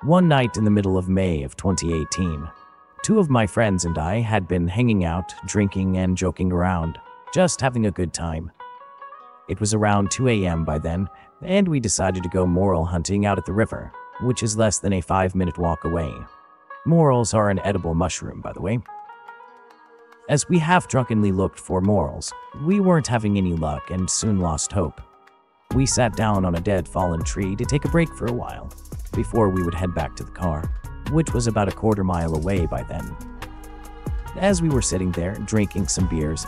One night in the middle of May of 2018, two of my friends and I had been hanging out, drinking and joking around, just having a good time. It was around 2 a.m. by then, and we decided to go morel hunting out at the river, which is less than a 5-minute walk away. Morels are an edible mushroom, by the way. As we half-drunkenly looked for morels, we weren't having any luck and soon lost hope. We sat down on a dead fallen tree to take a break for a while, before we would head back to the car, which was about a quarter mile away by then. As we were sitting there, drinking some beers,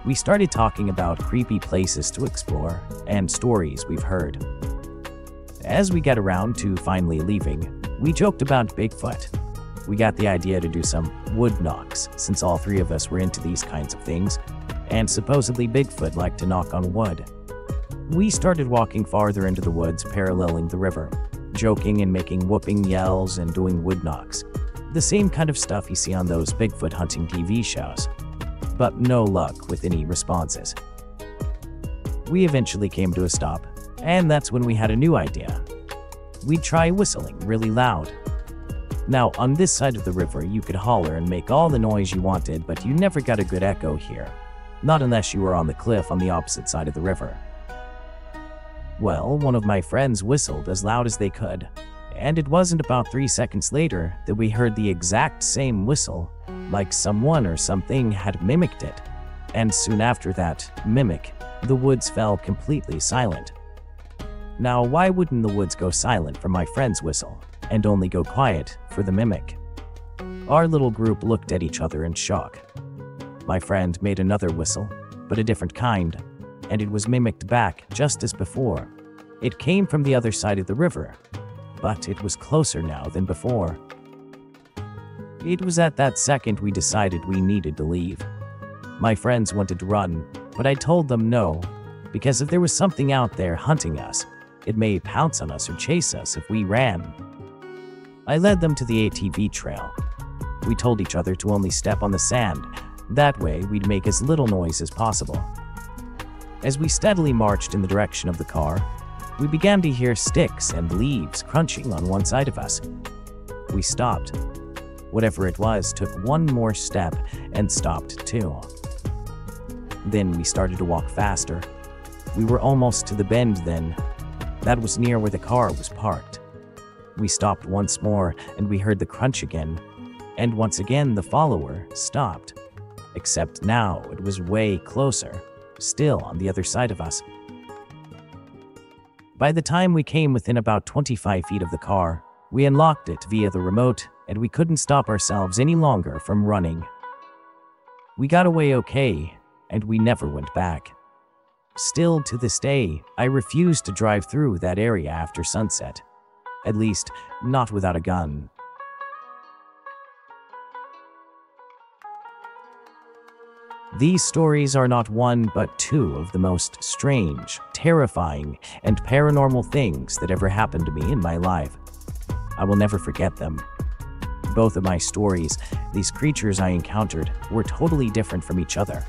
we started talking about creepy places to explore and stories we've heard. As we got around to finally leaving, we joked about Bigfoot. We got the idea to do some wood knocks, since all three of us were into these kinds of things, and supposedly Bigfoot liked to knock on wood. We started walking farther into the woods paralleling the river, joking and making whooping yells and doing wood knocks. The same kind of stuff you see on those Bigfoot hunting TV shows. But no luck with any responses. We eventually came to a stop, and that's when we had a new idea. We'd try whistling really loud. Now, on this side of the river, you could holler and make all the noise you wanted, but you never got a good echo here. Not unless you were on the cliff on the opposite side of the river. Well, one of my friends whistled as loud as they could, and it wasn't about 3 seconds later that we heard the exact same whistle, like someone or something had mimicked it. And soon after that mimic, the woods fell completely silent. Now, why wouldn't the woods go silent for my friend's whistle, and only go quiet for the mimic? Our little group looked at each other in shock. My friend made another whistle, but a different kind, and it was mimicked back just as before. It came from the other side of the river, but it was closer now than before. It was at that second we decided we needed to leave. My friends wanted to run, but I told them no, because if there was something out there hunting us, it may pounce on us or chase us if we ran. I led them to the ATV trail. We told each other to only step on the sand. That way, we'd make as little noise as possible. As we steadily marched in the direction of the car, we began to hear sticks and leaves crunching on one side of us. We stopped. Whatever it was took one more step and stopped too. Then we started to walk faster. We were almost to the bend then. That was near where the car was parked. We stopped once more and we heard the crunch again. And once again the follower stopped. Except now it was way closer, still on the other side of us. By the time we came within about 25 feet of the car, we unlocked it via the remote, and we couldn't stop ourselves any longer from running. We got away okay, and we never went back. Still to this day, I refuse to drive through that area after sunset. At least, not without a gun. These stories are not one but two of the most strange, terrifying, and paranormal things that ever happened to me in my life. I will never forget them. Both of my stories, these creatures I encountered, were totally different from each other.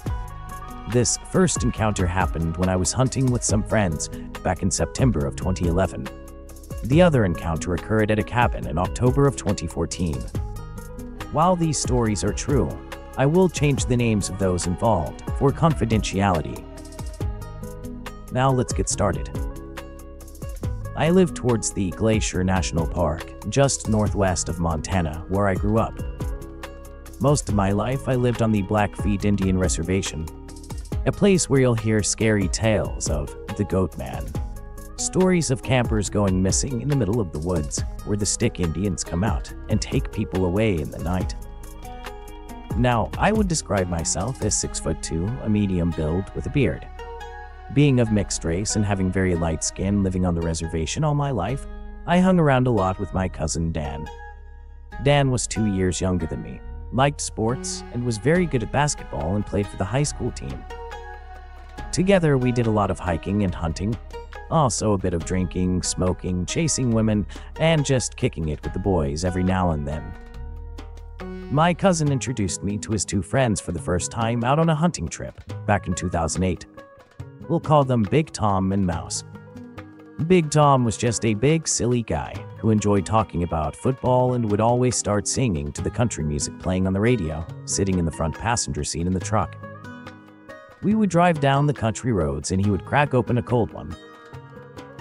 This first encounter happened when I was hunting with some friends back in September of 2011. The other encounter occurred at a cabin in October of 2014. While these stories are true, I will change the names of those involved for confidentiality. Now let's get started. I live towards the Glacier National Park, just northwest of Montana, where I grew up. Most of my life I lived on the Blackfeet Indian Reservation, a place where you'll hear scary tales of the Goat Man. Stories of campers going missing in the middle of the woods, where the Stick Indians come out and take people away in the night. Now, I would describe myself as 6'2", a medium build with a beard. Being of mixed race and having very light skin living on the reservation all my life, I hung around a lot with my cousin Dan. Dan was 2 years younger than me, liked sports, and was very good at basketball and played for the high school team. Together, we did a lot of hiking and hunting, also a bit of drinking, smoking, chasing women, and just kicking it with the boys every now and then. My cousin introduced me to his two friends for the first time out on a hunting trip back in 2008. We'll call them Big Tom and Mouse. Big Tom was just a big, silly guy who enjoyed talking about football and would always start singing to the country music playing on the radio, sitting in the front passenger seat in the truck. We would drive down the country roads and he would crack open a cold one.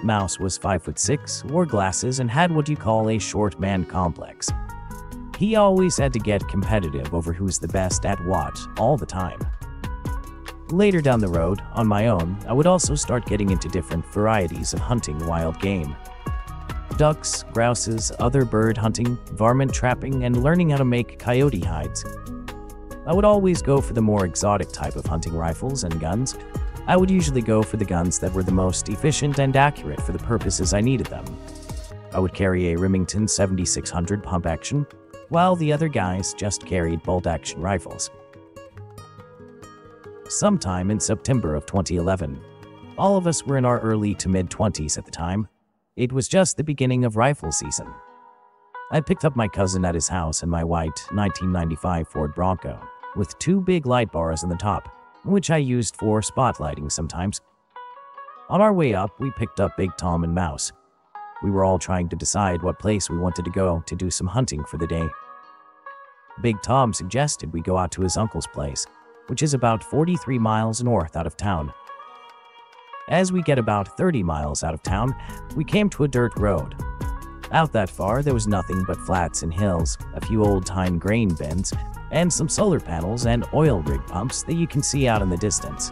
Mouse was 5'6", wore glasses, and had what you call a short man complex. He always had to get competitive over who's the best at what, all the time. Later down the road, on my own, I would also start getting into different varieties of hunting wild game. Ducks, grouses, other bird hunting, varmint trapping, and learning how to make coyote hides. I would always go for the more exotic type of hunting rifles and guns. I would usually go for the guns that were the most efficient and accurate for the purposes I needed them. I would carry a Remington 7600 pump action, while the other guys just carried bolt action rifles. Sometime in September of 2011, all of us were in our early to mid-20s at the time. It was just the beginning of rifle season. I picked up my cousin at his house in my white 1995 Ford Bronco, with 2 big light bars on the top, which I used for spotlighting sometimes. On our way up, we picked up Big Tom and Mouse. We were all trying to decide what place we wanted to go to do some hunting for the day. Big Tom suggested we go out to his uncle's place, which is about 43 miles north out of town. As we get about 30 miles out of town, we came to a dirt road. Out that far, there was nothing but flats and hills, a few old-time grain bins, and some solar panels and oil rig pumps that you can see out in the distance.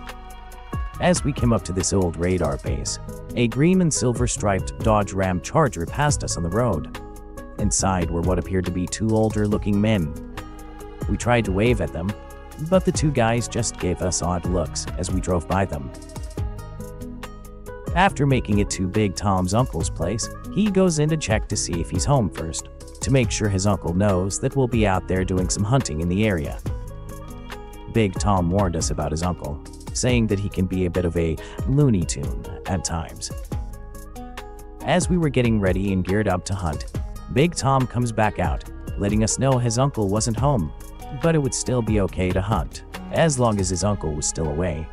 As we came up to this old radar base, a green and silver-striped Dodge Ram Charger passed us on the road. Inside were what appeared to be 2 older-looking men. We tried to wave at them, but the 2 guys just gave us odd looks as we drove by them. After making it to Big Tom's uncle's place, he goes in to check to see if he's home first, to make sure his uncle knows that we'll be out there doing some hunting in the area. Big Tom warned us about his uncle, saying that he can be a bit of a Looney Tune at times. As we were getting ready and geared up to hunt, Big Tom comes back out, letting us know his uncle wasn't home, but it would still be okay to hunt, as long as his uncle was still away.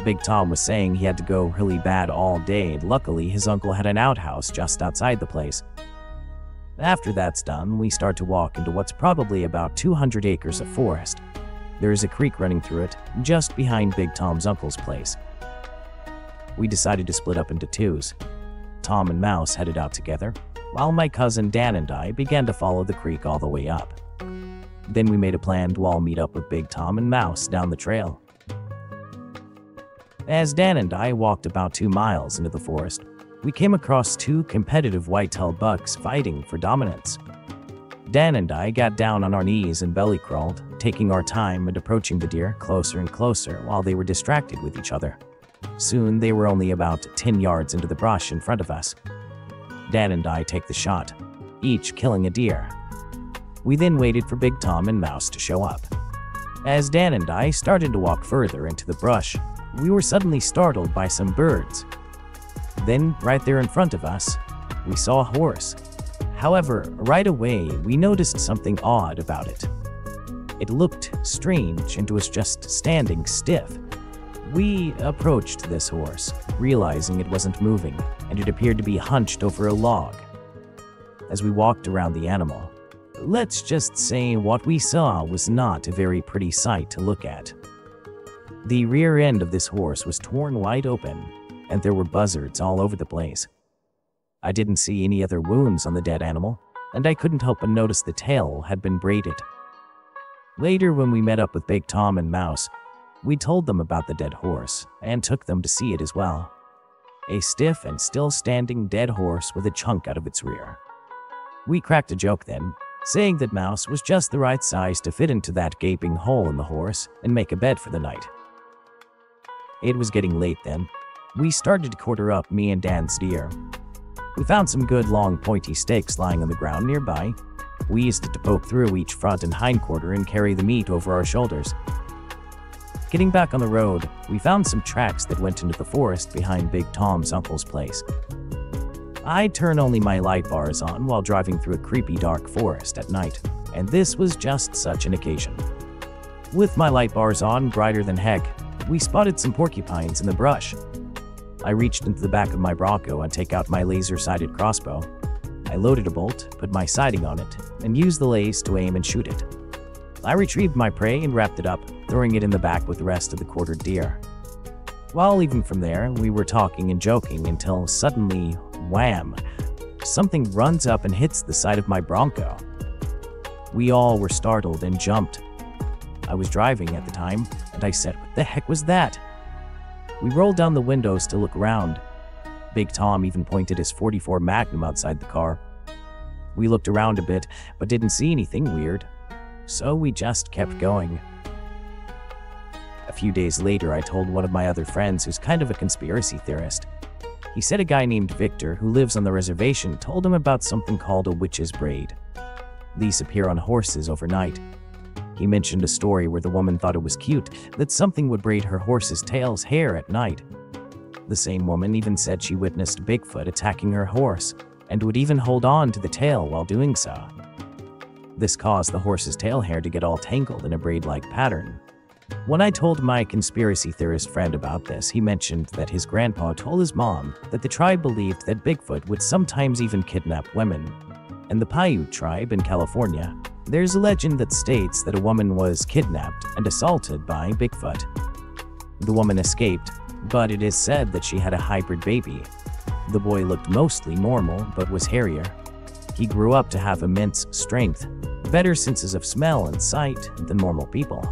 Big Tom was saying he had to go really bad all day, and luckily his uncle had an outhouse just outside the place. After that's done, we start to walk into what's probably about 200 acres of forest. There is a creek running through it, just behind Big Tom's uncle's place. We decided to split up into 2s. Tom and Mouse headed out together, while my cousin Dan and I began to follow the creek all the way up. Then we made a plan to all meet up with Big Tom and Mouse down the trail. As Dan and I walked about 2 miles into the forest, we came across 2 competitive white-tailed bucks fighting for dominance. Dan and I got down on our knees and belly crawled, taking our time and approaching the deer closer and closer while they were distracted with each other. Soon they were only about 10 yards into the brush in front of us. Dan and I take the shot, each killing a deer. We then waited for Big Tom and Mouse to show up. As Dan and I started to walk further into the brush, we were suddenly startled by some birds. Then, right there in front of us, we saw a horse. However, right away, we noticed something odd about it. It looked strange and was just standing stiff. We approached this horse, realizing it wasn't moving, and it appeared to be hunched over a log. As we walked around the animal, let's just say what we saw was not a very pretty sight to look at. The rear end of this horse was torn wide open, and there were buzzards all over the place. I didn't see any other wounds on the dead animal, and I couldn't help but notice the tail had been braided. Later, when we met up with Big Tom and Mouse, we told them about the dead horse and took them to see it as well. A stiff and still standing dead horse with a chunk out of its rear. We cracked a joke then, saying that Mouse was just the right size to fit into that gaping hole in the horse and make a bed for the night. It was getting late then. We started to quarter up me and Dan's deer. We found some good long pointy stakes lying on the ground nearby. We used it to poke through each front and hind quarter and carry the meat over our shoulders. Getting back on the road, we found some tracks that went into the forest behind Big Tom's uncle's place. I turn only my light bars on while driving through a creepy dark forest at night, and this was just such an occasion. With my light bars on brighter than heck, we spotted some porcupines in the brush. I reached into the back of my Bronco and take out my laser-sighted crossbow. I loaded a bolt, put my sighting on it, and used the lace to aim and shoot it. I retrieved my prey and wrapped it up, throwing it in the back with the rest of the quartered deer. While leaving from there, we were talking and joking until suddenly, wham, something runs up and hits the side of my Bronco. We all were startled and jumped. I was driving at the time, and I said, "What the heck was that?" We rolled down the windows to look around. Big Tom even pointed his .44 Magnum outside the car. We looked around a bit, but didn't see anything weird, so we just kept going. A few days later, I told one of my other friends who's kind of a conspiracy theorist. He said a guy named Victor, who lives on the reservation, told him about something called a witch's braid. These appear on horses overnight. He mentioned a story where the woman thought it was cute that something would braid her horse's tail's hair at night. The same woman even said she witnessed Bigfoot attacking her horse and would even hold on to the tail while doing so. This caused the horse's tail hair to get all tangled in a braid-like pattern. When I told my conspiracy theorist friend about this, he mentioned that his grandpa told his mom that the tribe believed that Bigfoot would sometimes even kidnap women. In the Paiute tribe in California, there's a legend that states that a woman was kidnapped and assaulted by Bigfoot. The woman escaped, but it is said that she had a hybrid baby. The boy looked mostly normal, but was hairier. He grew up to have immense strength, better senses of smell and sight than normal people.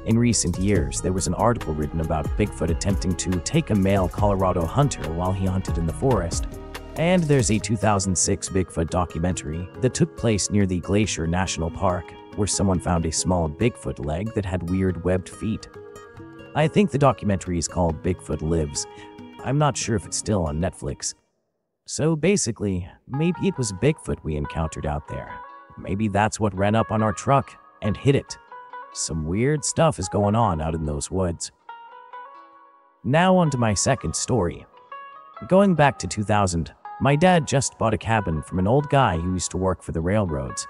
In recent years, there was an article written about Bigfoot attempting to take a male Colorado hunter while he hunted in the forest. And there's a 2006 Bigfoot documentary that took place near the Glacier National Park, where someone found a small Bigfoot leg that had weird webbed feet. I think the documentary is called Bigfoot Lives. I'm not sure if it's still on Netflix. So basically, maybe it was Bigfoot we encountered out there. Maybe that's what ran up on our truck and hit it. Some weird stuff is going on out in those woods. Now on to my second story. Going back to 2000, my dad just bought a cabin from an old guy who used to work for the railroads.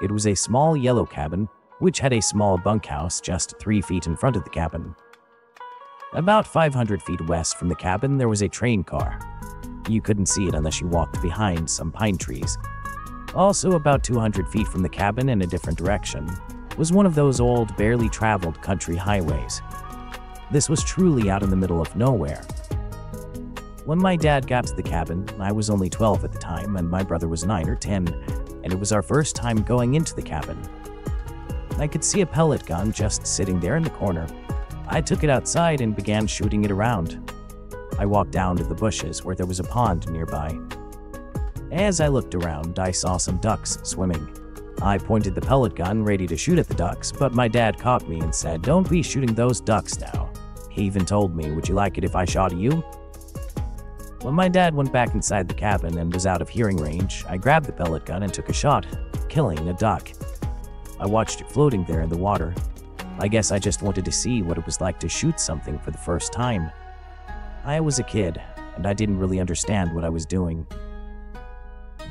It was a small yellow cabin, which had a small bunkhouse just 3 feet in front of the cabin. About 500 feet west from the cabin, there was a train car. You couldn't see it unless you walked behind some pine trees. Also, about 200 feet from the cabin in a different direction was one of those old, barely traveled country highways. This was truly out in the middle of nowhere. When my dad got to the cabin, I was only 12 at the time, and my brother was 9 or 10, and it was our first time going into the cabin. I could see a pellet gun just sitting there in the corner. I took it outside and began shooting it around. I walked down to the bushes where there was a pond nearby. As I looked around, I saw some ducks swimming. I pointed the pellet gun ready to shoot at the ducks, but my dad caught me and said, "Don't be shooting those ducks now." He even told me, "Would you like it if I shot you?" When my dad went back inside the cabin and was out of hearing range, I grabbed the pellet gun and took a shot, killing a duck. I watched it floating there in the water. I guess I just wanted to see what it was like to shoot something for the first time. I was a kid, and I didn't really understand what I was doing.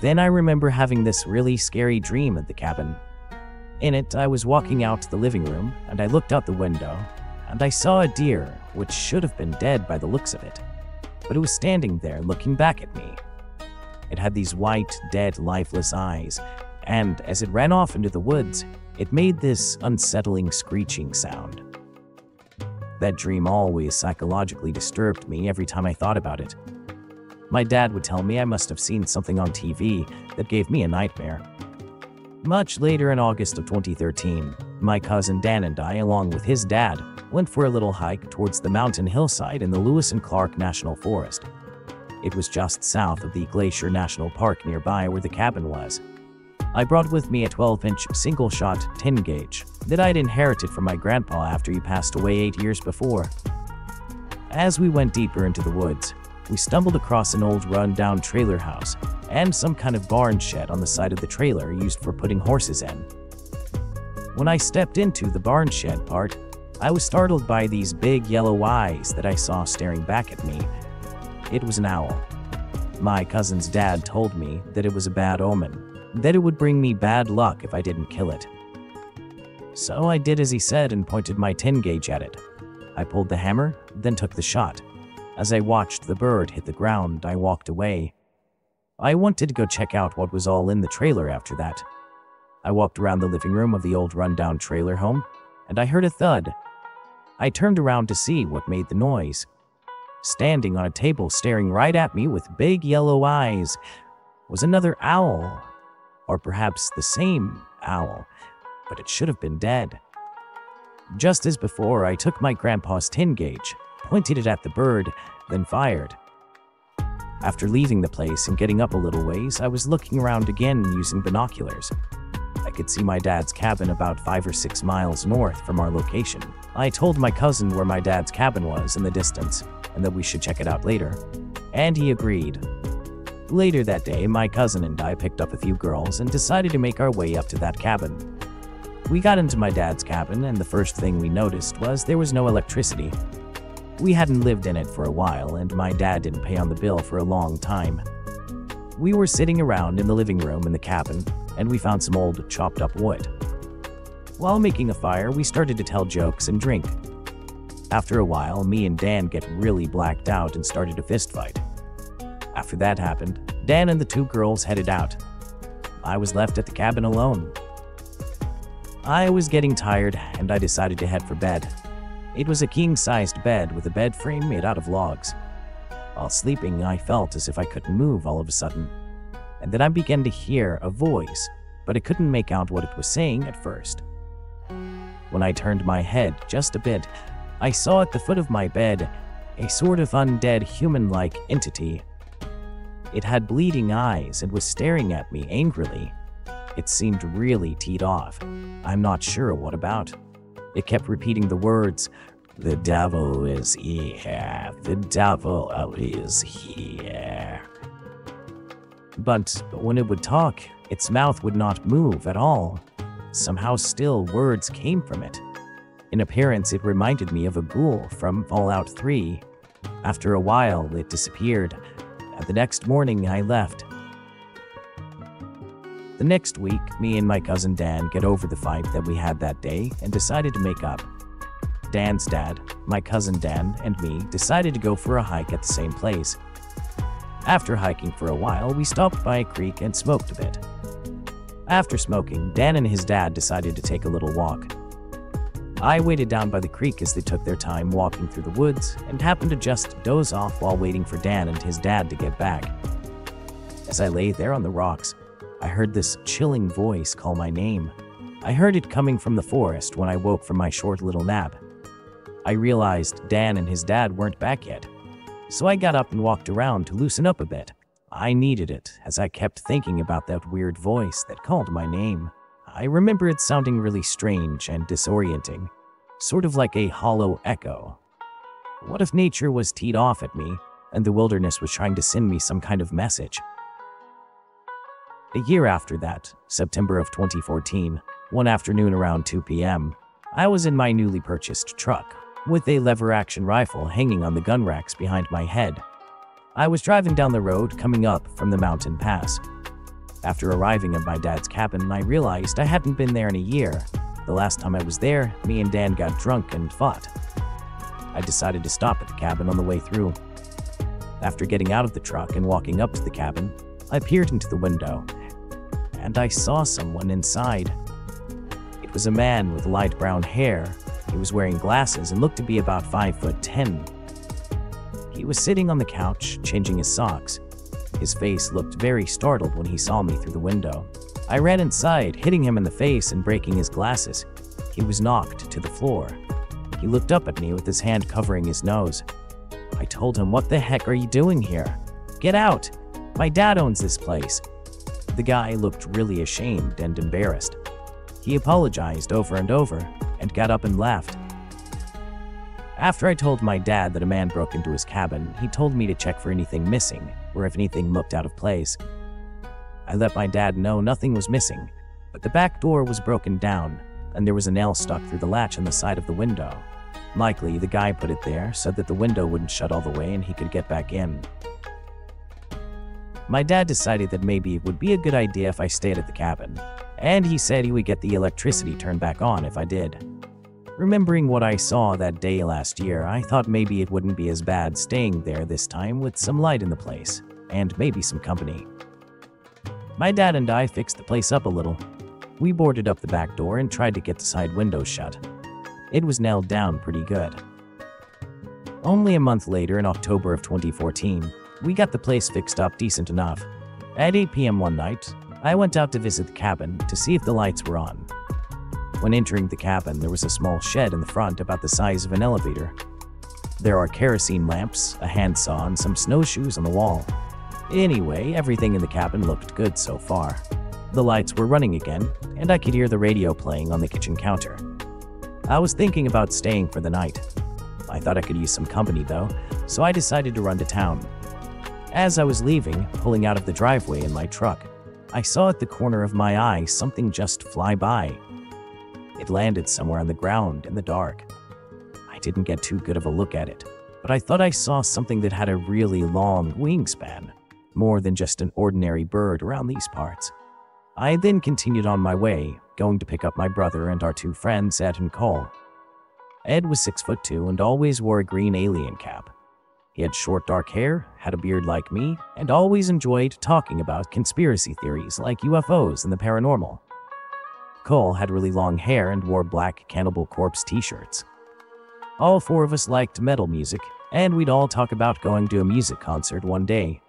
Then I remember having this really scary dream at the cabin. In it, I was walking out to the living room, and I looked out the window, and I saw a deer, which should have been dead by the looks of it. But it was standing there looking back at me. It had these white, dead, lifeless eyes, and as it ran off into the woods, it made this unsettling screeching sound. That dream always psychologically disturbed me every time I thought about it. My dad would tell me I must have seen something on TV that gave me a nightmare. Much later in August of 2013, my cousin Dan and I, along with his dad, went for a little hike towards the mountain hillside in the Lewis and Clark National Forest. It was just south of the Glacier National Park nearby where the cabin was. I brought with me a 12-inch single-shot 10-gauge that I'd inherited from my grandpa after he passed away 8 years before. As we went deeper into the woods, we stumbled across an old run-down trailer house and some kind of barn shed on the side of the trailer used for putting horses in. When I stepped into the barn shed part, I was startled by these big yellow eyes that I saw staring back at me. It was an owl. My cousin's dad told me that it was a bad omen, that it would bring me bad luck if I didn't kill it. So I did as he said and pointed my 10-gauge at it. I pulled the hammer, then took the shot. As I watched the bird hit the ground, I walked away. I wanted to go check out what was all in the trailer after that. I walked around the living room of the old rundown trailer home, and I heard a thud. I turned around to see what made the noise. Standing on a table staring right at me with big yellow eyes was another owl. Or perhaps the same owl, but it should have been dead. Just as before, I took my grandpa's tin gauge, pointed it at the bird, then fired. After leaving the place and getting up a little ways, I was looking around again using binoculars. I could see my dad's cabin about 5 or 6 miles north from our location. I told my cousin where my dad's cabin was in the distance and that we should check it out later, and he agreed. Later that day, my cousin and I picked up a few girls and decided to make our way up to that cabin. We got into my dad's cabin, and the first thing we noticed was there was no electricity. We hadn't lived in it for a while, and my dad didn't pay on the bill for a long time. We were sitting around in the living room in the cabin, and we found some old chopped up wood. While making a fire, we started to tell jokes and drink. After a while, me and Dan get really blacked out and started a fist fight. After that happened, Dan and the 2 girls headed out. I was left at the cabin alone. I was getting tired, and I decided to head for bed. It was a king-sized bed with a bed frame made out of logs. While sleeping, I felt as if I couldn't move all of a sudden, and then I began to hear a voice, but I couldn't make out what it was saying at first. When I turned my head just a bit, I saw at the foot of my bed a sort of undead human-like entity. It had bleeding eyes and was staring at me angrily. It seemed really teed off. I'm not sure what about. It kept repeating the words, "The devil is here, the devil is here." But when it would talk, its mouth would not move at all. Somehow still words came from it. In appearance, it reminded me of a ghoul from Fallout 3. After a while, it disappeared, and the next morning I left. The next week, me and my cousin Dan get over the fight that we had that day and decided to make up. Dan's dad, my cousin Dan, and me decided to go for a hike at the same place. After hiking for a while, we stopped by a creek and smoked a bit. After smoking, Dan and his dad decided to take a little walk. I waited down by the creek as they took their time walking through the woods and happened to just doze off while waiting for Dan and his dad to get back. As I lay there on the rocks, I heard this chilling voice call my name. I heard it coming from the forest when I woke from my short little nap. I realized Dan and his dad weren't back yet, so I got up and walked around to loosen up a bit. I needed it, as I kept thinking about that weird voice that called my name. I remember it sounding really strange and disorienting, sort of like a hollow echo. What if nature was teed off at me, and the wilderness was trying to send me some kind of message? A year after that, September of 2014, one afternoon around 2 p.m., I was in my newly purchased truck, with a lever-action rifle hanging on the gun racks behind my head. I was driving down the road coming up from the mountain pass. After arriving at my dad's cabin, I realized I hadn't been there in a year. The last time I was there, me and Dan got drunk and fought. I decided to stop at the cabin on the way through. After getting out of the truck and walking up to the cabin, I peered into the window, and I saw someone inside. It was a man with light brown hair. He was wearing glasses and looked to be about 5'10". He was sitting on the couch, changing his socks. His face looked very startled when he saw me through the window. I ran inside, hitting him in the face and breaking his glasses. He was knocked to the floor. He looked up at me with his hand covering his nose. I told him, "What the heck are you doing here? Get out! My dad owns this place." The guy looked really ashamed and embarrassed. He apologized over and over and got up and left. After I told my dad that a man broke into his cabin, he told me to check for anything missing or if anything looked out of place. I let my dad know nothing was missing, but the back door was broken down and there was a nail stuck through the latch on the side of the window. Likely, the guy put it there so that the window wouldn't shut all the way and he could get back in. My dad decided that maybe it would be a good idea if I stayed at the cabin, and he said he would get the electricity turned back on if I did. Remembering what I saw that day last year, I thought maybe it wouldn't be as bad staying there this time with some light in the place, and maybe some company. My dad and I fixed the place up a little. We boarded up the back door and tried to get the side windows shut. It was nailed down pretty good. Only a month later, in October of 2014, we got the place fixed up decent enough. At 8 p.m. one night, I went out to visit the cabin to see if the lights were on. When entering the cabin, there was a small shed in the front about the size of an elevator. There are kerosene lamps, a handsaw, and some snowshoes on the wall. Anyway, everything in the cabin looked good so far. The lights were running again, and I could hear the radio playing on the kitchen counter. I was thinking about staying for the night. I thought I could use some company though, so I decided to run to town. As I was leaving, pulling out of the driveway in my truck, I saw at the corner of my eye something just fly by. It landed somewhere on the ground in the dark. I didn't get too good of a look at it, but I thought I saw something that had a really long wingspan, more than just an ordinary bird around these parts. I then continued on my way, going to pick up my brother and our two friends, Ed and Cole. Ed was 6'2" and always wore a green alien cap. He had short dark hair, had a beard like me, and always enjoyed talking about conspiracy theories like UFOs and the paranormal. Cole had really long hair and wore black Cannibal Corpse t-shirts. All four of us liked metal music, and we'd all talk about going to a music concert one day.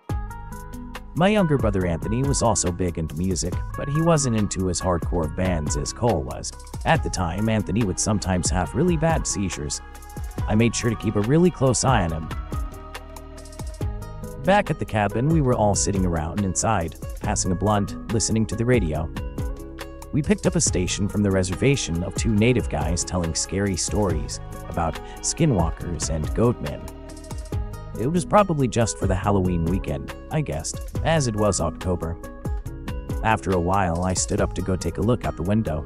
My younger brother Anthony was also big into music, but he wasn't into as hardcore bands as Cole was. At the time, Anthony would sometimes have really bad seizures. I made sure to keep a really close eye on him. Back at the cabin, we were all sitting around inside, passing a blunt, listening to the radio. We picked up a station from the reservation of two native guys telling scary stories about skinwalkers and goatmen. It was probably just for the Halloween weekend, I guessed, as it was October. After a while, I stood up to go take a look out the window.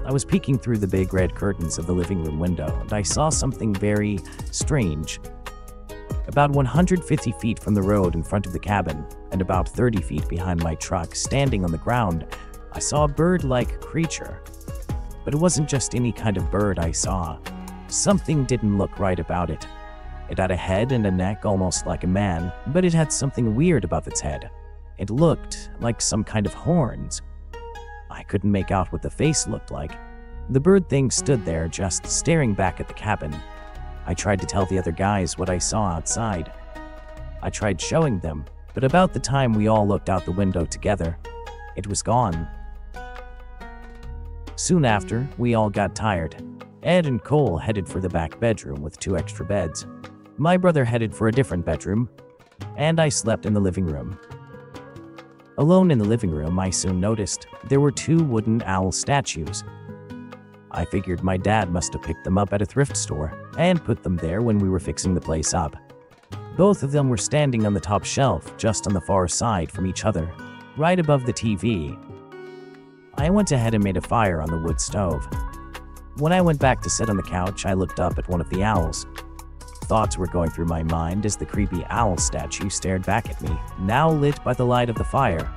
I was peeking through the big red curtains of the living room window, and I saw something very strange. About 150 feet from the road in front of the cabin, and about 30 feet behind my truck, standing on the ground, I saw a bird-like creature. But it wasn't just any kind of bird I saw. Something didn't look right about it. It had a head and a neck almost like a man, but it had something weird above its head. It looked like some kind of horns. I couldn't make out what the face looked like. The bird thing stood there just staring back at the cabin. I tried to tell the other guys what I saw outside. I tried showing them, but about the time we all looked out the window together, it was gone. Soon after, we all got tired. Ed and Cole headed for the back bedroom with 2 extra beds. My brother headed for a different bedroom, and I slept in the living room. Alone in the living room, I soon noticed there were 2 wooden owl statues. I figured my dad must have picked them up at a thrift store and put them there when we were fixing the place up. Both of them were standing on the top shelf, just on the far side from each other, right above the TV. I went ahead and made a fire on the wood stove. When I went back to sit on the couch, I looked up at one of the owls. Thoughts were going through my mind as the creepy owl statue stared back at me, now lit by the light of the fire.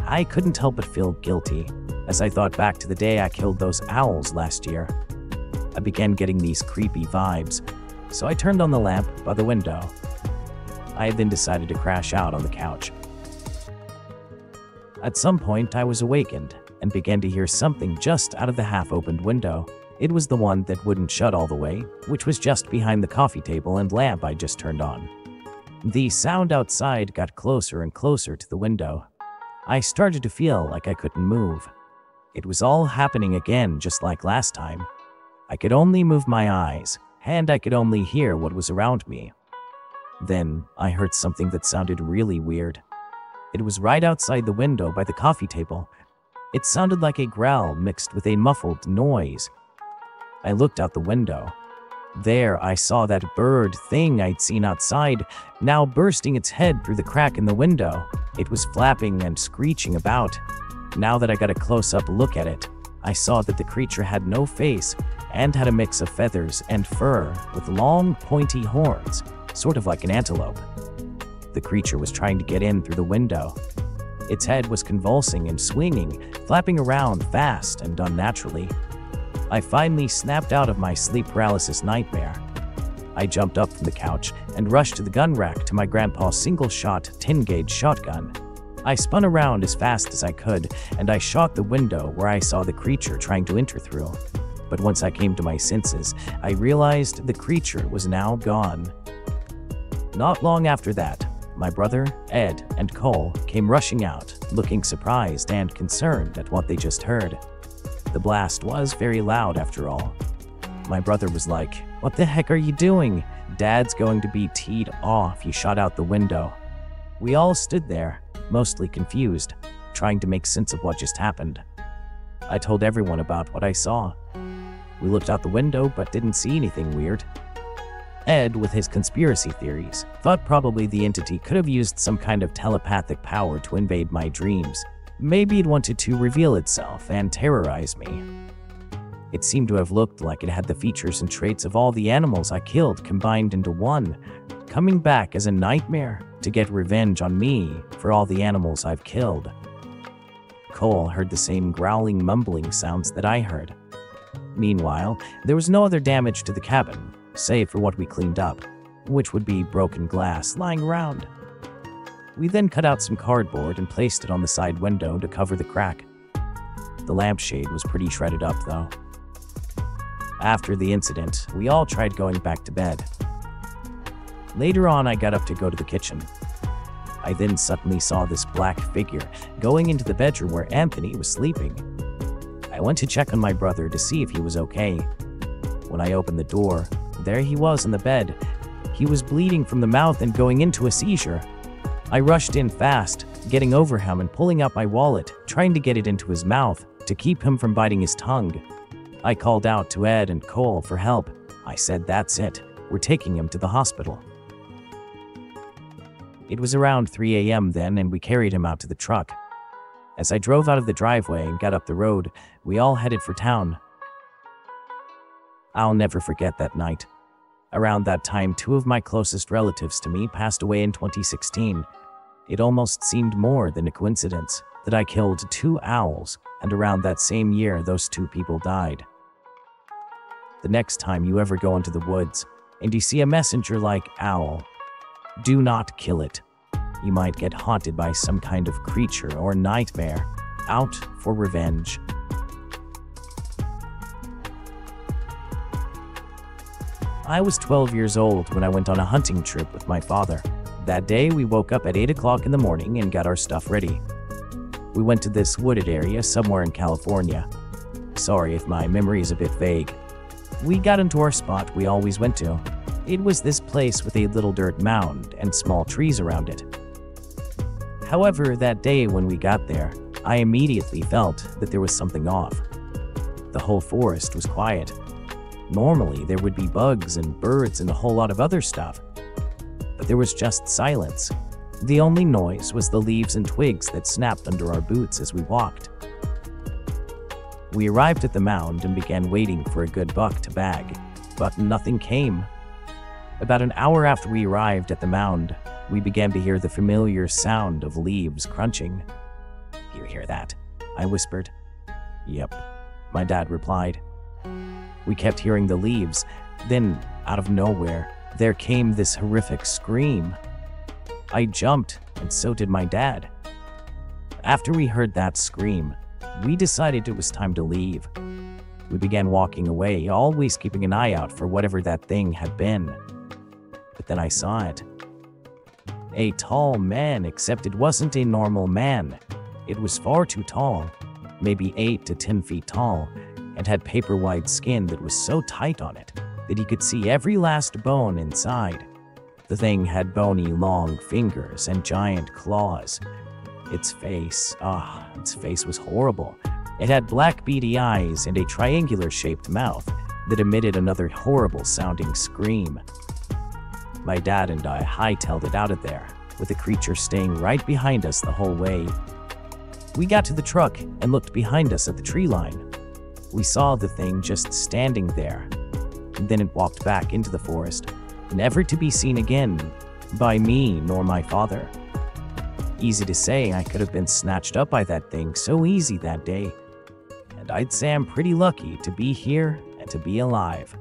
I couldn't help but feel guilty as I thought back to the day I killed those owls last year. I began getting these creepy vibes, so I turned on the lamp by the window. I then decided to crash out on the couch. At some point, I was awakened and began to hear something just out of the half-opened window. It was the one that wouldn't shut all the way, which was just behind the coffee table and lamp I just turned on. The sound outside got closer and closer to the window. I started to feel like I couldn't move. It was all happening again, just like last time. I could only move my eyes, and I could only hear what was around me. Then I heard something that sounded really weird. It was right outside the window by the coffee table. It sounded like a growl mixed with a muffled noise. I looked out the window. There I saw that bird thing I'd seen outside, now bursting its head through the crack in the window. It was flapping and screeching about. Now that I got a close-up look at it, I saw that the creature had no face and had a mix of feathers and fur with long, pointy horns, sort of like an antelope. The creature was trying to get in through the window. Its head was convulsing and swinging, flapping around fast and unnaturally. I finally snapped out of my sleep paralysis nightmare. I jumped up from the couch and rushed to the gun rack to my grandpa's single-shot 10-gauge shotgun. I spun around as fast as I could, and I shot the window where I saw the creature trying to enter through. But once I came to my senses, I realized the creature was now gone. Not long after that, my brother, Ed, and Cole came rushing out, looking surprised and concerned at what they just heard. The blast was very loud after all. My brother was like, "What the heck are you doing? Dad's going to be teed off," he shot out the window. We all stood there, mostly confused, trying to make sense of what just happened. I told everyone about what I saw. We looked out the window but didn't see anything weird. Ed, with his conspiracy theories, thought probably the entity could have used some kind of telepathic power to invade my dreams. Maybe it wanted to reveal itself and terrorize me. It seemed to have looked like it had the features and traits of all the animals I killed combined into one, coming back as a nightmare to get revenge on me for all the animals I've killed. Cole heard the same growling, mumbling sounds that I heard. Meanwhile, there was no other damage to the cabin, save for what we cleaned up, which would be broken glass lying around. We then cut out some cardboard and placed it on the side window to cover the crack. The lampshade was pretty shredded up, though. After the incident, we all tried going back to bed. Later on, I got up to go to the kitchen. I then suddenly saw this black figure going into the bedroom where Anthony was sleeping. I went to check on my brother to see if he was okay. When I opened the door, there he was in the bed. He was bleeding from the mouth and going into a seizure. I rushed in fast, getting over him and pulling out my wallet, trying to get it into his mouth to keep him from biting his tongue. I called out to Ed and Cole for help. I said, "That's it. We're taking him to the hospital." It was around 3 a.m. then, and we carried him out to the truck. As I drove out of the driveway and got up the road, we all headed for town. I'll never forget that night. Around that time, 2 of my closest relatives to me passed away in 2016. It almost seemed more than a coincidence that I killed 2 owls, and around that same year, those 2 people died. The next time you ever go into the woods and you see a messenger-like owl, do not kill it. You might get haunted by some kind of creature or nightmare, out for revenge. I was 12 years old when I went on a hunting trip with my father. That day, we woke up at 8 o'clock in the morning and got our stuff ready. We went to this wooded area somewhere in California. Sorry if my memory is a bit vague. We got into our spot we always went to. It was this place with a little dirt mound and small trees around it. However, that day when we got there, I immediately felt that there was something off. The whole forest was quiet. Normally, there would be bugs and birds and a whole lot of other stuff. But there was just silence. The only noise was the leaves and twigs that snapped under our boots as we walked. We arrived at the mound and began waiting for a good buck to bag, but nothing came. About an hour after we arrived at the mound, we began to hear the familiar sound of leaves crunching. "You hear that?" I whispered. "Yep," my dad replied. We kept hearing the leaves. Then, out of nowhere, there came this horrific scream. I jumped, and so did my dad. After we heard that scream, we decided it was time to leave. We began walking away, always keeping an eye out for whatever that thing had been. But then I saw it. A tall man, except it wasn't a normal man. It was far too tall, maybe 8 to 10 feet tall, and had paper-white skin that was so tight on it that he could see every last bone inside. The thing had bony, long fingers and giant claws. Its face was horrible. It had black beady eyes and a triangular-shaped mouth that emitted another horrible-sounding scream. My dad and I hightailed it out of there, with the creature staying right behind us the whole way. We got to the truck and looked behind us at the tree line. We saw the thing just standing there. And then it walked back into the forest, never to be seen again by me nor my father. Easy to say I could have been snatched up by that thing so easy that day. And I'd say I'm pretty lucky to be here and to be alive.